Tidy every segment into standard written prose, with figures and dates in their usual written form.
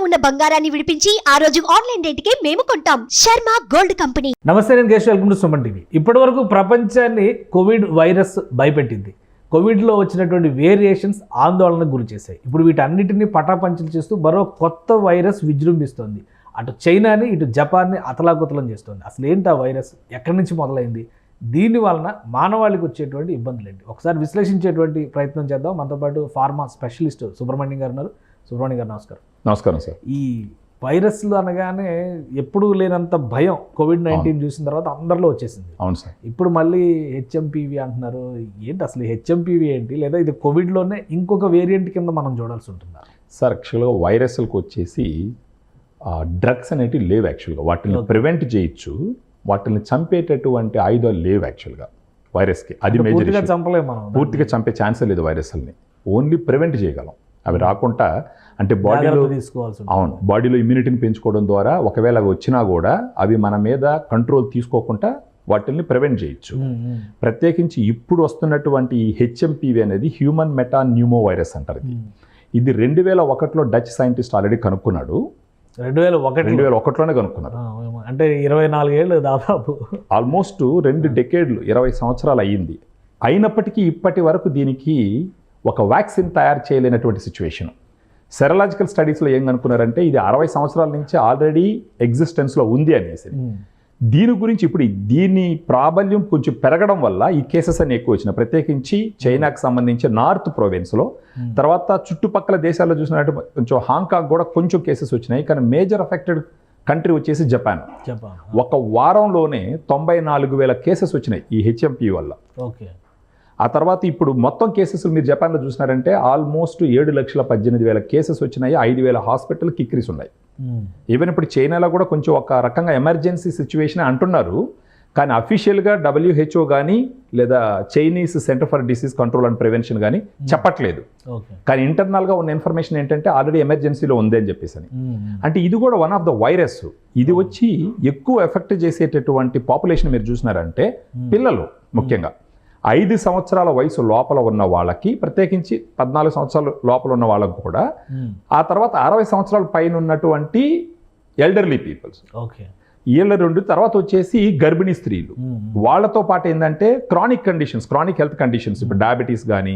ఉన్న బంగారాన్ని విడిపించి ఆ రోజు ఆన్లైన్ రేటుకే మేము కొంటాం. Sharma gold company. నమస్తే, నేను Keshav. Welcome to Suman TV. ఇప్పటి వరకు ప్రపంచాన్ని కోవిడ్ వైరస్ భయపెట్టింది. కోవిడ్లో వచ్చినటువంటి వేరియేషన్స్ ఆందోళనకు గురి చేశాయి. ఇప్పుడు వీటన్నిటిని పటాపంచలు చేస్తూ మరో కొత్త వైరస్ విజృంభిస్తోంది. అటు చైనాని ఇటు జపాన్ని అతలాకుతలం చేస్తోంది. అసలు ఏంటి ఆ వైరస్, ఎక్కడి నుంచి మొదలైంది, దీని వలన మానవాళికి వచ్చేటువంటి ఇబ్బందులు ఏంటి, ఒకసారి విశ్లేషించేటువంటి ప్రయత్నం చేద్దాం. మనతో పాటు ఫార్మా స్పెషలిస్ట్ సుబ్రహ్మణ్యం గారు ఉన్నారు. సుబ్రహ్మణ్యం గారు నమస్కారం. నమస్కారం సార్. ఈ వైరస్లు అనగానే ఎప్పుడూ లేనంత భయం కోవిడ్-19 చూసిన తర్వాత అందరిలో వచ్చేసింది. అవును సార్. ఇప్పుడు మళ్ళీ హెచ్ఎంపీవీ అంటున్నారు. ఏంటి అసలు హెచ్ఎంపీవీ ఏంటి, లేదా ఇది కోవిడ్లోనే ఇంకొక వేరియంట్ కింద మనం చూడాల్సి ఉంటుందా? సార్, యాక్చువల్గా వైరస్లకు వచ్చేసి డ్రగ్స్ అనేటివి లేవు. యాక్చువల్గా వాటిని ప్రివెంట్ చేయొచ్చు, వాటిని చంపేటటువంటి ఆయుధాలు లేవు యాక్చువల్గా వైరస్కి. అది మేజర్. చంపలేము మనం, పూర్తిగా చంపే ఛాన్సే లేదు వైరస్ని. ఓన్లీ ప్రివెంట్ చేయగలం. అవి రాకుండా అంటే బాడీలో తీసుకోవాల్సి. అవును, బాడీలో ఇమ్యూనిటీని పెంచుకోవడం ద్వారా ఒకవేళ అవి వచ్చినా కూడా అవి మన మీద కంట్రోల్ తీసుకోకుండా వాటిని ప్రివెంట్ చేయొచ్చు. ప్రత్యేకించి ఇప్పుడు వస్తున్నటువంటి ఈ హెచ్ఎంపీవీ అనేది హ్యూమన్ మెటా న్యూమో వైరస్ అంటారు. ఇది 2001లో డచ్ సైంటిస్ట్ ఆల్రెడీ కనుక్కున్నాడు. 2001లోనే కనుక్కున్నారు. అంటే 24 ఏళ్ళు దాదాపు, ఆల్మోస్ట్ 2 డెకేడ్లు, 20 సంవత్సరాలు అయ్యింది. అయినప్పటికీ ఇప్పటి వరకు దీనికి ఒక వ్యాక్సిన్ తయారు చేయలేనటువంటి సిచ్యువేషన్. సెరలాజికల్ స్టడీస్లో ఏం కనుక్కున్నారంటే ఇది 60 సంవత్సరాల నుంచి ఆల్రెడీ ఎగ్జిస్టెన్స్లో ఉంది అనేసి. దీని గురించి ఇప్పుడు దీని ప్రాబల్యం కొంచెం పెరగడం వల్ల ఈ కేసెస్ అన్ని ఎక్కువ వచ్చినాయి. ప్రత్యేకించి చైనాకు సంబంధించి నార్త్ ప్రొవిన్స్లో, తర్వాత చుట్టుపక్కల దేశాల్లో చూసినట్టు కొంచెం హాంకాంగ్ కూడా కొంచెం కేసెస్ వచ్చినాయి. కానీ మేజర్ అఫెక్టెడ్ కంట్రీ వచ్చేసి జపాన్. ఒక వారంలోనే 94,000 కేసెస్ వచ్చినాయి ఈ హెచ్ఎంపీ వల్ల. ఓకే. ఆ తర్వాత ఇప్పుడు మొత్తం కేసెస్ మీరు జపాన్లో చూసినారంటే ఆల్మోస్ట్ 7,18,000 కేసెస్ వచ్చినాయి. 5,000 హాస్పిటల్ కిక్రీస్ ఉన్నాయి. ఈవెన్ ఇప్పుడు చైనాలో కూడా కొంచెం ఒక రకంగా ఎమర్జెన్సీ సిచ్యువేషన్ అంటున్నారు. కానీ అఫీషియల్గా WHO కానీ లేదా Chinese centre for disease control and prevention కానీ చెప్పట్లేదు. కానీ ఇంటర్నల్గా ఉన్న ఇన్ఫర్మేషన్ ఏంటంటే ఆల్రెడీ ఎమర్జెన్సీలో ఉంది అని చెప్పేసి అని. అంటే ఇది కూడా వన్ ఆఫ్ ద వైరస్. ఇది వచ్చి ఎక్కువ ఎఫెక్ట్ చేసేటటువంటి పాపులేషన్ మీరు చూసినారంటే పిల్లలు, ముఖ్యంగా 5 సంవత్సరాల వయసు లోపల ఉన్న వాళ్ళకి, ప్రత్యేకించి 14 సంవత్సరాల లోపల ఉన్న వాళ్ళకు కూడా, ఆ తర్వాత 60 సంవత్సరాల పైన ఉన్నటువంటి ఎల్డర్లీ పీపుల్స్. ఓకే. వీళ్ళ 2 తర్వాత వచ్చేసి గర్భిణీ స్త్రీలు. వాళ్ళతో పాటు ఏంటంటే క్రానిక్ హెల్త్ కండిషన్స్, ఇప్పుడు డయాబెటీస్ కానీ,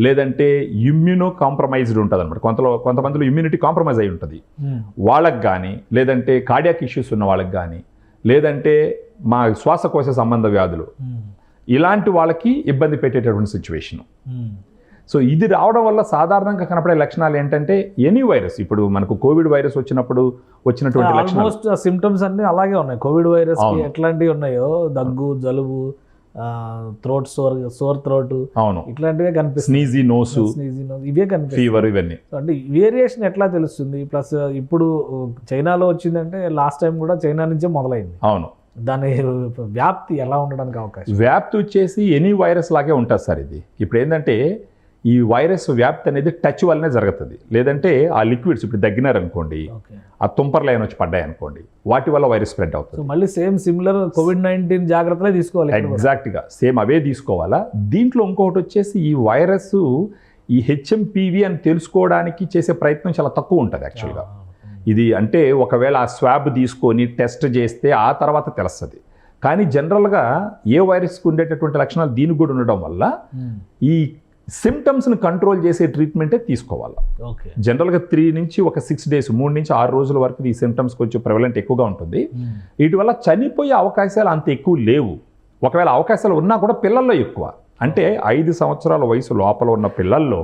లేదంటే ఇమ్యూనో కాంప్రమైజ్డ్ ఉంటుంది అనమాట. కొంతమందిలో ఇమ్యూనిటీ కాంప్రమైజ్ అయి ఉంటుంది వాళ్ళకి కానీ, లేదంటే కార్డియాక్ ఇష్యూస్ ఉన్న వాళ్ళకి కానీ, లేదంటే మా శ్వాసకోశ సంబంధ వ్యాధులు, ఇలాంటి వాళ్ళకి ఇబ్బంది పెట్టేటటువంటి సిచ్యువేషన్. సో ఇది రావడం వల్ల సాధారణంగా కనపడే లక్షణాలు ఏంటంటే ఎనీ వైరస్, ఇప్పుడు మనకు కోవిడ్ వైరస్ వచ్చినటువంటి లక్షణాలు, సిమ్టమ్స్ అన్ని అలాగే ఉన్నాయి. కోవిడ్ వైరస్ ఎట్లాంటివి ఉన్నాయో, దగ్గు, జలుబు, థ్రోట్ సోర్ థ్రోట్, అవును, ఇట్లాంటివే కనిపిస్తుంది. స్నీజీ నోస్, ఇవే కనిపిస్తుంది. ఫీవర్, ఇవన్నీ. అంటే వేరియేషన్ ఎట్లా తెలుస్తుంది? ప్లస్ ఇప్పుడు చైనాలో వచ్చిందంటే లాస్ట్ టైం కూడా చైనా నుంచే మొదలైంది. అవును. దాని వ్యాప్తి ఎలా ఉండడానికి అవకాశం? వ్యాప్తి వచ్చేసి ఎనీ వైరస్ లాగే ఉంటుంది సార్. ఇది ఇప్పుడు ఏంటంటే ఈ వైరస్ వ్యాప్తి అనేది టచ్ వల్లనే జరుగుతుంది. లేదంటే ఆ లిక్విడ్స్ ఇప్పుడు దగ్గినారనుకోండి, ఆ తుంపర్లు అయినా వచ్చి పడ్డాయి అనుకోండి, వాటి వల్ల వైరస్ స్ప్రెడ్ అవుతుంది. మళ్ళీ సిమిలర్ కోవిడ్-19 జాగ్రత్తలే తీసుకోవాలి. ఎగ్జాక్ట్గా సేమ్ అవే తీసుకోవాలా. దీంట్లో ఇంకొకటి వచ్చేసి ఈ వైరస్ ఈ హెచ్ఎంపీవీ అని తెలుసుకోవడానికి చేసే ప్రయత్నం చాలా తక్కువ ఉంటుంది యాక్చువల్గా. ఇది అంటే ఒకవేళ ఆ స్వాబ్ తీసుకొని టెస్ట్ చేస్తే ఆ తర్వాత తెలుస్తుంది. కానీ జనరల్గా ఏ వైరస్కి ఉండేటటువంటి లక్షణాలు దీనికి కూడా ఉండడం వల్ల ఈ సిమ్టమ్స్ని కంట్రోల్ చేసే ట్రీట్మెంటే తీసుకోవాలి. జనరల్గా 3 నుంచి 6 డేస్, 3 నుంచి 6 రోజుల వరకు ఈ సిమ్టమ్స్ కొంచెం ప్రెవలెంట్ ఎక్కువగా ఉంటుంది. వీటి వల్ల చనిపోయే అవకాశాలు అంత ఎక్కువ లేవు. ఒకవేళ అవకాశాలు ఉన్నా కూడా పిల్లల్లో ఎక్కువ. అంటే 5 సంవత్సరాల వయసు లోపల ఉన్న పిల్లల్లో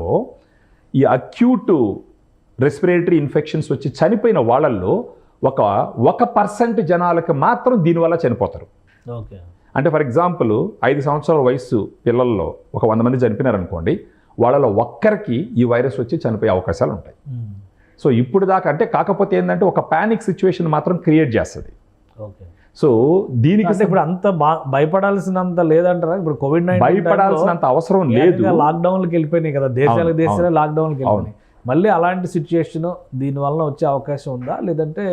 ఈ అక్యూట్ రెస్పిరేటరీ ఇన్ఫెక్షన్స్ వచ్చి చనిపోయిన వాళ్ళల్లో 1% జనాలకు మాత్రం దీనివల్ల చనిపోతారు. ఓకే. అంటే ఫర్ ఎగ్జాంపుల్ 5 సంవత్సరాల వయసు పిల్లల్లో 100 మంది చనిపోయినారనుకోండి, వాళ్ళలో ఒక్కరికి ఈ వైరస్ వచ్చి చనిపోయే అవకాశాలు ఉంటాయి. సో ఇప్పుడు దాకా అంటే, కాకపోతే ఏంటంటే ఒక పానిక్ సిచ్యువేషన్ మాత్రం క్రియేట్ చేస్తుంది. ఓకే. సో దీనికి ఇప్పుడు అంత భయపడాల్సినంత లేదంటారా? ఇప్పుడు కోవిడ్-19 భయపడాల్సినంత అవసరం లేదు. లాక్డౌన్కి వెళ్ళిపోయినాయి కదా, దేశాలే లాక్డౌన్కి వెళ్ళిపోయినాయి. మళ్ళీ అలాంటి సిచ్యుయేషన్ దీనివల్ల వచ్చే అవకాశం ఉందా? లేదంటే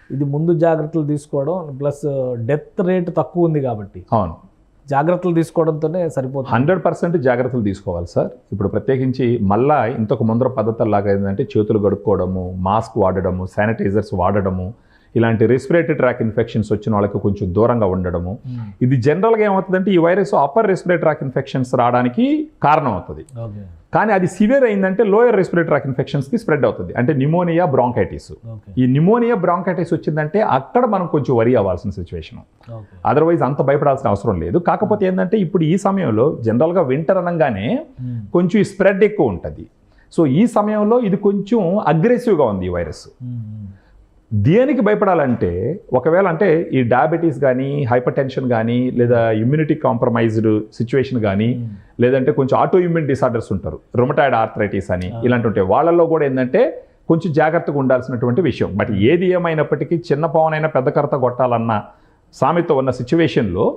ఇది ముందు జాగ్రత్తలు తీసుకోవడం ప్లస్ డెత్ రేట్ తక్కువ ఉంది కాబట్టి? అవును, జాగ్రత్తలు తీసుకోవడంతోనే సరిపోతుంది. 100% జాగ్రత్తలు తీసుకోవాలి సార్. ఇప్పుడు ప్రత్యేకించి మళ్ళా ఇంతకు ముందర పద్ధతుల్లాగా ఏంటంటే చేతులు కడుక్కోవడము, మాస్క్ వాడడము, శానిటైజర్స్ వాడడము, ఇలాంటి రెస్పిరేటరీ ట్రాక్ ఇన్ఫెక్షన్స్ వచ్చిన వాళ్ళకి కొంచెం దూరంగా ఉండడము. ఇది జనరల్గా ఏమవుతుందంటే ఈ virus upper respiratory tract infections రావడానికి కారణం అవుతుంది. కానీ అది సివియర్ అయిందంటే లోయర్ రెస్పిరేటరీ ట్రాక్ ఇన్ఫెక్షన్స్కి స్ప్రెడ్ అవుతుంది. అంటే నిమోనియా, బ్రాంకైటిస్. ఈ నిమోనియా, బ్రాంకైటిస్ వచ్చిందంటే అక్కడ మనం కొంచెం వరి అవ్వాల్సిన సిచ్యువేషన్. అదర్వైజ్ అంత భయపడాల్సిన అవసరం లేదు. కాకపోతే ఏంటంటే ఇప్పుడు ఈ సమయంలో జనరల్గా వింటర్ అనగానే కొంచెం ఈ స్ప్రెడ్ ఎక్కువ ఉంటుంది. సో ఈ సమయంలో ఇది కొంచెం అగ్రెసివ్గా ఉంది ఈ వైరస్. దేనికి భయపడాలంటే ఒకవేళ అంటే ఈ డయాబెటీస్ కానీ, హైపర్ టెన్షన్ కానీ, లేదా ఇమ్యూనిటీ కాంప్రమైజ్డ్ సిచ్యువేషన్ కానీ, లేదంటే కొంచెం ఆటో ఇమ్యూన్ డిసార్డర్స్ ఉంటారు, రొమటాయిడ్ ఆర్థరైటిస్ అని ఇలాంటి ఉంటాయి. వాళ్ళల్లో కూడా ఏంటంటే కొంచెం జాగ్రత్తగా ఉండాల్సినటువంటి విషయం. బట్ ఏది ఏమైనప్పటికీ చిన్న పవనైనా పెద్ద కర్త కొట్టాలన్న సామెత ఉన్న సిచ్యువేషన్లో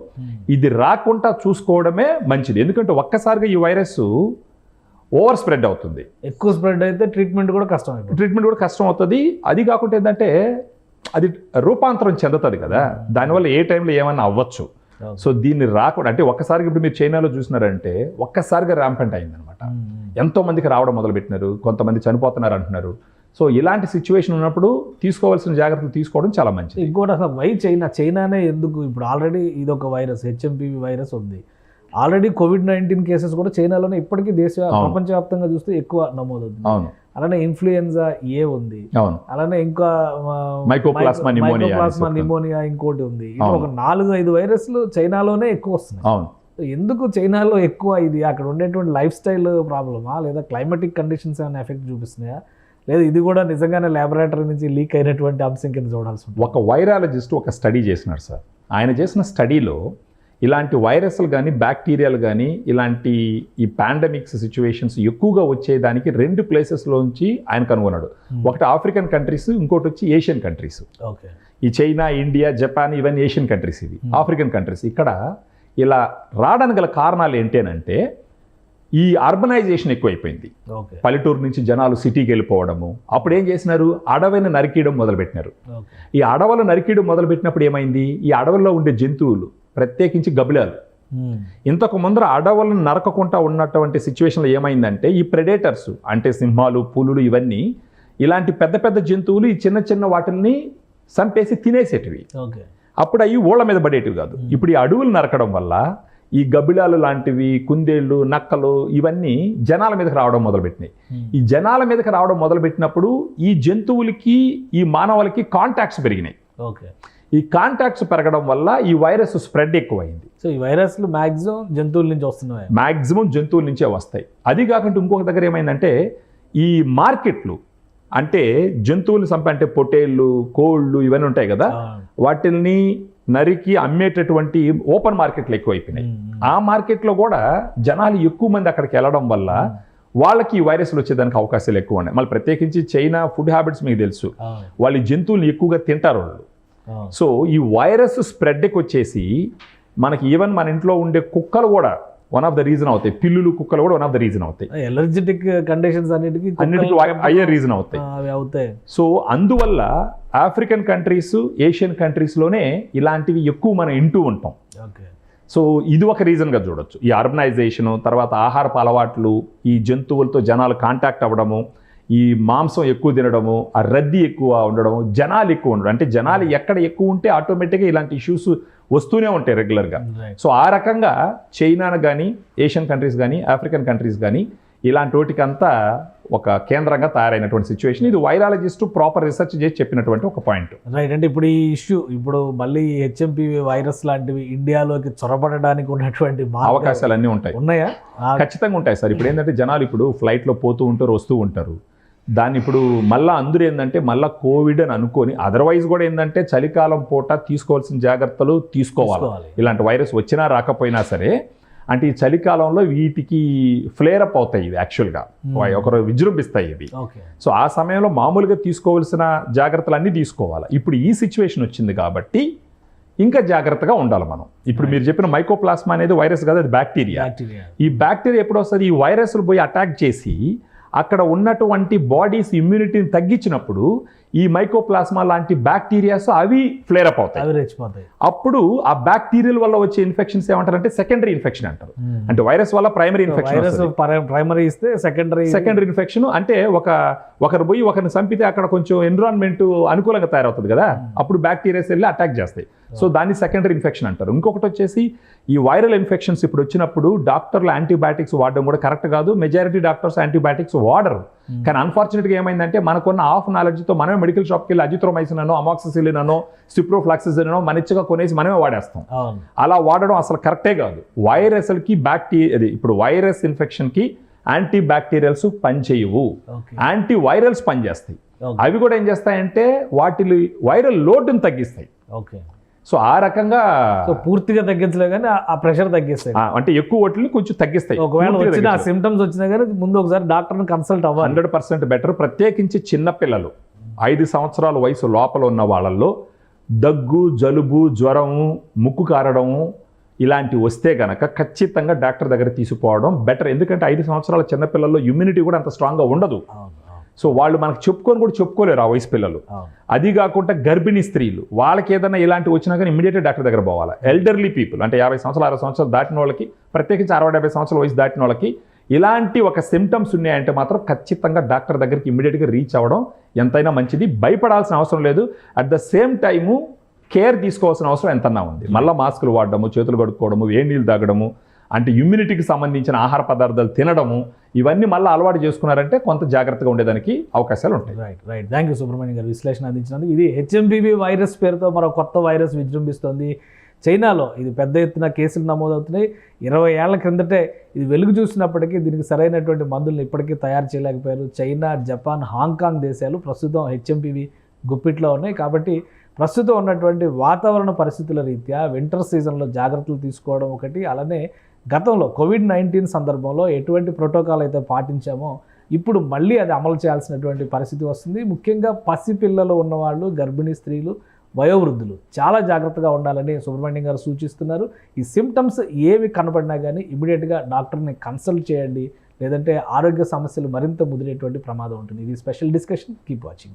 ఇది రాకుండా చూసుకోవడమే మంచిది. ఎందుకంటే ఒక్కసారిగా ఈ వైరస్ ఓవర్ స్ప్రెడ్ అవుతుంది. ఎక్కువ స్ప్రెడ్ అయితే ట్రీట్మెంట్ కూడా కష్టం అవుతుంది. అది కాకుండా ఏంటంటే అది రూపాంతరం చెందుతుంది కదా, దానివల్ల ఏ టైంలో ఏమన్నా అవ్వచ్చు. సో దీన్ని రాకుండా అంటే ఒక్కసారిగా ఇప్పుడు మీరు చైనాలో చూసినారంటే ఒక్కసారిగా ర్యాంపెంట్ అయిందనమాట. ఎంతో మందికి రావడం మొదలుపెట్టినారు, కొంతమంది చనిపోతున్నారు అంటున్నారు. సో ఇలాంటి సిచ్యువేషన్ ఉన్నప్పుడు తీసుకోవాల్సిన జాగ్రత్తలు తీసుకోవడం చాలా మంచిది. ఇంకోటి అసలు చైనానే ఎందుకు? ఇప్పుడు ఆల్రెడీ ఇదొక వైరస్, హెచ్ఎంపీవీ వైరస్ ఉంది. ఆల్రెడీ COVID-19 కేసెస్ కూడా చైనాలోనే ఇప్పటికీ ప్రపంచవ్యాప్తంగా చూస్తే ఎక్కువ నమోదవుతుంది. అవును. అలానే ఇన్ఫ్లుయెన్జా ఏ ఉంది, అవును. అలానే ఇంకా మైకోప్లాస్మా నిమోనియా ఇంకోటి ఉంది. ఇది ఒక 4-5 వైరస్లు చైనాలోనే ఎక్కువ వస్తున్నాయి. అవును. ఎందుకు చైనాలో ఎక్కువ? ఇది అక్కడ ఉండేటువంటి లైఫ్ స్టైల్ ప్రాబ్లమా, లేదా క్లైమాటిక్ కండిషన్స్ ఏమైనా ఎఫెక్ట్ చూపిస్తున్నాయా, లేదా ఇది కూడా నిజంగానే ల్యాబొరేటరీ నుంచి లీక్ అయినటువంటి అంశం కింద చూడాల్సి ఉంటుంది? ఒక వైరాలజిస్ట్ ఒక స్టడీ చేసినారు సార్. ఆయన చేసిన స్టడీలో ఇలాంటి వైరస్లు కానీ, బ్యాక్టీరియాలు కానీ, ఇలాంటి ఈ పాండమిక్స్ సిచ్యువేషన్స్ ఎక్కువగా వచ్చేదానికి 2 ప్లేసెస్లోంచి ఆయన కనుగొన్నాడు. ఒకటి ఆఫ్రికన్ కంట్రీస్, ఇంకోటి వచ్చి ఏషియన్ కంట్రీస్. ఈ చైనా, ఇండియా, జపాన్ ఇవన్నీ ఏషియన్ కంట్రీస్, ఇవి ఆఫ్రికన్ కంట్రీస్. ఇక్కడ ఇలా రావడానికి గల కారణాలు ఏంటంటే ఈ అర్బనైజేషన్ ఎక్కువైపోయింది. పల్లెటూరు నుంచి జనాలు సిటీకి వెళ్ళిపోవడము. అప్పుడు ఏం చేసినారు, అడవిని నరికేయడం మొదలుపెట్టినారు. ఈ అడవులు నరికేయడం మొదలుపెట్టినప్పుడు ఏమైంది, ఈ అడవుల్లో ఉండే జంతువులు ప్రత్యేకించి గబ్బిలాలు, ఇంతకు ముందర అడవులను నరకకుండా ఉన్నటువంటి సిచ్యువేషన్లో ఏమైందంటే ఈ ప్రెడేటర్స్ అంటే సింహాలు, పులులు ఇవన్నీ ఇలాంటి పెద్ద పెద్ద జంతువులు ఈ చిన్న చిన్న వాటిని చంపేసి తినేసేటివి. అప్పుడు అవి ఓళ్ళ మీద పడేటివి కాదు. ఇప్పుడు ఈ అడవులు నరకడం వల్ల ఈ గబ్బిలాలు లాంటివి, కుందేళ్ళు, నక్కలు ఇవన్నీ జనాల మీదకి రావడం మొదలుపెట్టినాయి. ఈ జనాల మీదకి రావడం మొదలుపెట్టినప్పుడు ఈ జంతువులకి, ఈ మానవులకి కాంటాక్ట్స్ పెరిగినాయి. ఈ కాంటాక్ట్స్ పెరగడం వల్ల ఈ వైరస్ స్ప్రెడ్ ఎక్కువైంది. సో ఈ వైరస్లు మ్యాక్సిమం జంతువుల నుంచి వస్తున్నాయి. మ్యాక్సిమం జంతువుల నుంచే వస్తాయి. అది కాకుండా ఇంకొక దగ్గర ఏమైందంటే ఈ మార్కెట్లు అంటే జంతువులు అంటే పొట్టేళ్ళు, కోళ్ళు ఇవన్నీ ఉంటాయి కదా, వాటిల్ని నరికి అమ్మేటటువంటి ఓపెన్ మార్కెట్లు ఎక్కువైపోయినాయి. ఆ మార్కెట్లో కూడా జనాలు ఎక్కువ మంది అక్కడికి వెళ్ళడం వల్ల వాళ్ళకి ఈ వైరస్లు వచ్చేదానికి అవకాశాలు ఎక్కువ ఉన్నాయి. మళ్ళీ ప్రత్యేకించి చైనా ఫుడ్ హ్యాబిట్స్ మీకు తెలుసు, వాళ్ళు జంతువులు ఎక్కువగా తింటారు వాళ్ళు. సో ఈ వైరస్ స్ప్రెడ్కి వచ్చేసి మనకి ఈవెన్ మన ఇంట్లో ఉండే కుక్కలు కూడా వన్ ఆఫ్ ద రీజన్ అవుతాయి. పిల్లులు, కుక్కలు కూడా వన్ ఆఫ్ ద రీజన్ అవుతాయి. ఎలర్జెటిక్ కండిషన్స్ అన్నిటికీ అయ్యే రీజన్ అవుతాయి. సో అందువల్ల ఆఫ్రికన్ కంట్రీస్, ఏషియన్ కంట్రీస్లోనే ఇలాంటివి ఎక్కువ మనం వింటూ ఉంటాం. సో ఇది ఒక రీజన్గా చూడొచ్చు. ఈ అర్బనైజేషను, తర్వాత ఆహారపు అలవాట్లు, ఈ జంతువులతో జనాలు కాంటాక్ట్ అవ్వడము, ఈ మాంసం ఎక్కువ తినడము, ఆ రద్దీ ఎక్కువ ఉండడము, జనాలు ఎక్కువ ఉండడం. అంటే జనాలు ఎక్కడ ఎక్కువ ఉంటే ఆటోమేటిక్గా ఇలాంటి ఇష్యూస్ వస్తూనే ఉంటాయి రెగ్యులర్గా. సో ఆ రకంగా చైనాను కానీ, ఏషియన్ కంట్రీస్ కానీ, ఆఫ్రికన్ కంట్రీస్ కానీ ఇలాంటి వాటికంతా ఒక కేంద్రంగా తయారైనటువంటి సిచ్యువేషన్. ఇది వైరాలజిస్ట్ ప్రాపర్ రీసెర్చ్ చేసి చెప్పినటువంటి ఒక పాయింట్. రైట్. అంటే ఇప్పుడు ఈ ఇష్యూ, ఇప్పుడు మళ్ళీ హెచ్ఎంపీవీ వైరస్ లాంటివి ఇండియాలోకి చొరబడడానికి ఉన్నటువంటి అవకాశాలు అన్నీ ఉన్నాయా? ఖచ్చితంగా ఉంటాయి సార్. ఇప్పుడు ఏంటంటే జనాలు ఇప్పుడు ఫ్లైట్లో పోతూ ఉంటారు, వస్తూ ఉంటారు. దాన్ని ఇప్పుడు మళ్ళీ అందరూ ఏంటంటే మళ్ళీ కోవిడ్ అని అనుకొని, అదర్వైజ్ కూడా ఏంటంటే చలికాలం పూట తీసుకోవాల్సిన జాగ్రత్తలు తీసుకోవాలి. ఇలాంటి వైరస్ వచ్చినా రాకపోయినా సరే, అంటే ఈ చలికాలంలో వీటికి ఫ్లేర్ అప్ అవుతాయి ఇవి, యాక్చువల్గా ఒకరు విజృంభిస్తాయి ఇవి. సో ఆ సమయంలో మామూలుగా తీసుకోవాల్సిన జాగ్రత్తలు అన్నీ తీసుకోవాలి. ఇప్పుడు ఈ సిచ్యువేషన్ వచ్చింది కాబట్టి ఇంకా జాగ్రత్తగా ఉండాలి మనం. ఇప్పుడు మీరు చెప్పిన మైకోప్లాస్మా అనేది వైరస్ కాదు, అది బ్యాక్టీరియా. ఈ బ్యాక్టీరియా ఎప్పుడు వస్తుంది, ఈ వైరస్లు పోయి అటాక్ చేసి అక్కడ ఉన్నటువంటి బాడీస్ ఇమ్యూనిటీని తగ్గించినప్పుడు ఈ మైకోప్లాస్మా లాంటి బ్యాక్టీరియాస్ అవి ఫ్లేర్ అప్ అవుతాయి, అవి రెచ్చిపోతాయి. అప్పుడు ఆ బ్యాక్టీరియల్ వల్ల వచ్చే ఇన్ఫెక్షన్స్ ఏమంటారంటే సెకండరీ ఇన్ఫెక్షన్ అంటారు. అంటే వైరస్ వల్ల ప్రైమరీ ఇన్ఫెక్షన్, వైరస్ ప్రైమరీ ఇస్తే సెకండరీ ఇన్ఫెక్షన్ అంటే ఒకరు పోయి ఒకరిని చంపితే అక్కడ కొంచెం ఎన్విరాన్మెంట్ అనుకూలంగా తయారవుతుంది కదా, అప్పుడు బ్యాక్టీరియాస్ వెళ్ళి అటాక్ చేస్తాయి. సో దాన్ని సెకండరీ ఇన్ఫెక్షన్ అంటారు. ఇంకొకటి వచ్చేసి ఈ వైరల్ ఇన్ఫెక్షన్స్ ఇప్పుడు వచ్చినప్పుడు డాక్టర్లు యాంటీబయాటిక్స్ వాడడం కూడా కరెక్ట్ కాదు. మెజారిటీ డాక్టర్స్ యాంటీబయాటిక్స్ వాడరు. కానీ అన్ఫార్చునేట్గా ఏమైందంటే మనకున్న హాఫ్ నాలెడ్జ్తో మనమే మెడికల్ షాప్కి వెళ్ళి అజిత్రోమైసిన్ అనో, అమాక్సిసిలిన్ అనో, సిప్రోఫ్లాక్సిసిన్ అనో మనిచ్చిగా కొనేసి మనమే వాడేస్తాం. అలా వాడడం అసలు కరెక్టే కాదు. వైరస్లకి ఇప్పుడు వైరస్ ఇన్ఫెక్షన్కి యాంటీ బ్యాక్టీరియల్స్ పనిచేయవు, యాంటీ వైరల్స్ పనిచేస్తాయి. అవి కూడా ఏం చేస్తాయంటే వాటి వైరల్ లోడ్ని తగ్గిస్తాయి. ఓకే, సో ఆ రకంగా పూర్తిగా తగ్గించలే కానీ ఆ ప్రెషర్ తగ్గిస్తాయి, అంటే ఎక్కువ వాటిని కొంచెం తగ్గిస్తాయి. ఒకవేళ వచ్చిన సిమ్టమ్స్ వచ్చినా కానీ ముందు ఒకసారి డాక్టర్ని కన్సల్ట్ అవ్వాలి. 100% బెటర్. ప్రత్యేకించి చిన్నపిల్లలు 5 సంవత్సరాల వయసు లోపల ఉన్న వాళ్ళల్లో దగ్గు, జలుబు, జ్వరము, ముక్కు కారడము ఇలాంటివి వస్తే గనక ఖచ్చితంగా డాక్టర్ దగ్గర తీసుకుపోవడం బెటర్. ఎందుకంటే 5 సంవత్సరాల చిన్నపిల్లల్లో ఇమ్యూనిటీ కూడా అంత స్ట్రాంగ్గా ఉండదు. సో వాళ్ళు మనకు చెప్పుకోలేరు ఆ వయసు పిల్లలు. అది కాకుండా గర్భిణీ స్త్రీలు వాళ్ళకి ఏదైనా ఇలాంటివి వచ్చినా కానీ ఇమీడియట్గా డాక్టర్ దగ్గర పోవాలి. ఎల్డర్లీ పీపుల్ అంటే 50 సంవత్సరాలు 60 సంవత్సరాలు దాటిన వాళ్ళకి, ప్రత్యేకించి 60-70 సంవత్సరాల వయసు దాటిన వాళ్ళకి ఇలాంటి ఒక సిమ్టమ్స్ ఉన్నాయంటే మాత్రం ఖచ్చితంగా డాక్టర్ దగ్గరికి ఇమీడియట్గా రీచ్ అవ్వడం ఎంతైనా మంచిది. భయపడాల్సిన అవసరం లేదు. At the same time care తీసుకోవాల్సిన అవసరం ఎంతన్నా ఉంది. మళ్ళీ మాస్కులు వాడడము, చేతులు కడుక్కోవడము, వేడి నీళ్ళు తాగడము, అంటే ఇమ్యూనిటీకి సంబంధించిన ఆహార పదార్థాలు తినడము, ఇవన్నీ మళ్ళీ అలవాటు చేసుకున్నారంటే కొంత జాగ్రత్తగా ఉండేదానికి అవకాశాలు ఉంటాయి. రైట్. థ్యాంక్ యూ సుబ్రహ్మణ్యం గారు విశ్లేషణ అందించినందుకు. ఇది హెచ్ఎంపీవీ వైరస్ పేరుతో మరో కొత్త వైరస్ విజృంభిస్తోంది. చైనాలో ఇది పెద్ద ఎత్తున కేసులు నమోదవుతున్నాయి. 20 ఏళ్ల క్రిందటే ఇది వెలుగు చూసినప్పటికీ దీనికి సరైనటువంటి మందులను ఇప్పటికీ తయారు చేయలేకపోయారు. చైనా, జపాన్, హాంకాంగ్ దేశాలు ప్రస్తుతం హెచ్ఎంపీవీ గుప్పిట్లో ఉన్నాయి. కాబట్టి ప్రస్తుతం ఉన్నటువంటి వాతావరణ పరిస్థితుల రీత్యా వింటర్ సీజన్లో జాగ్రత్తలు తీసుకోవడం ఒకటి, అలానే గతంలో కోవిడ్-19 సందర్భంలో ఎటువంటి ప్రోటోకాల్ అయితే పాటించామో ఇప్పుడు మళ్ళీ అది అమలు చేయాల్సినటువంటి పరిస్థితి వస్తుంది. ముఖ్యంగా పసిపిల్లలు ఉన్నవాళ్ళు, గర్భిణీ స్త్రీలు, వయోవృద్ధులు చాలా జాగ్రత్తగా ఉండాలని సుబ్రహ్మణ్యం గారు సూచిస్తున్నారు. ఈ సిమ్టమ్స్ ఏవి కనపడినా కానీ ఇమీడియట్గా డాక్టర్ని కన్సల్ట్ చేయండి, లేదంటే ఆరోగ్య సమస్యలు మరింత ముదిరేటువంటి ప్రమాదం ఉంటుంది. ఇది స్పెషల్ డిస్కషన్. Keep watching.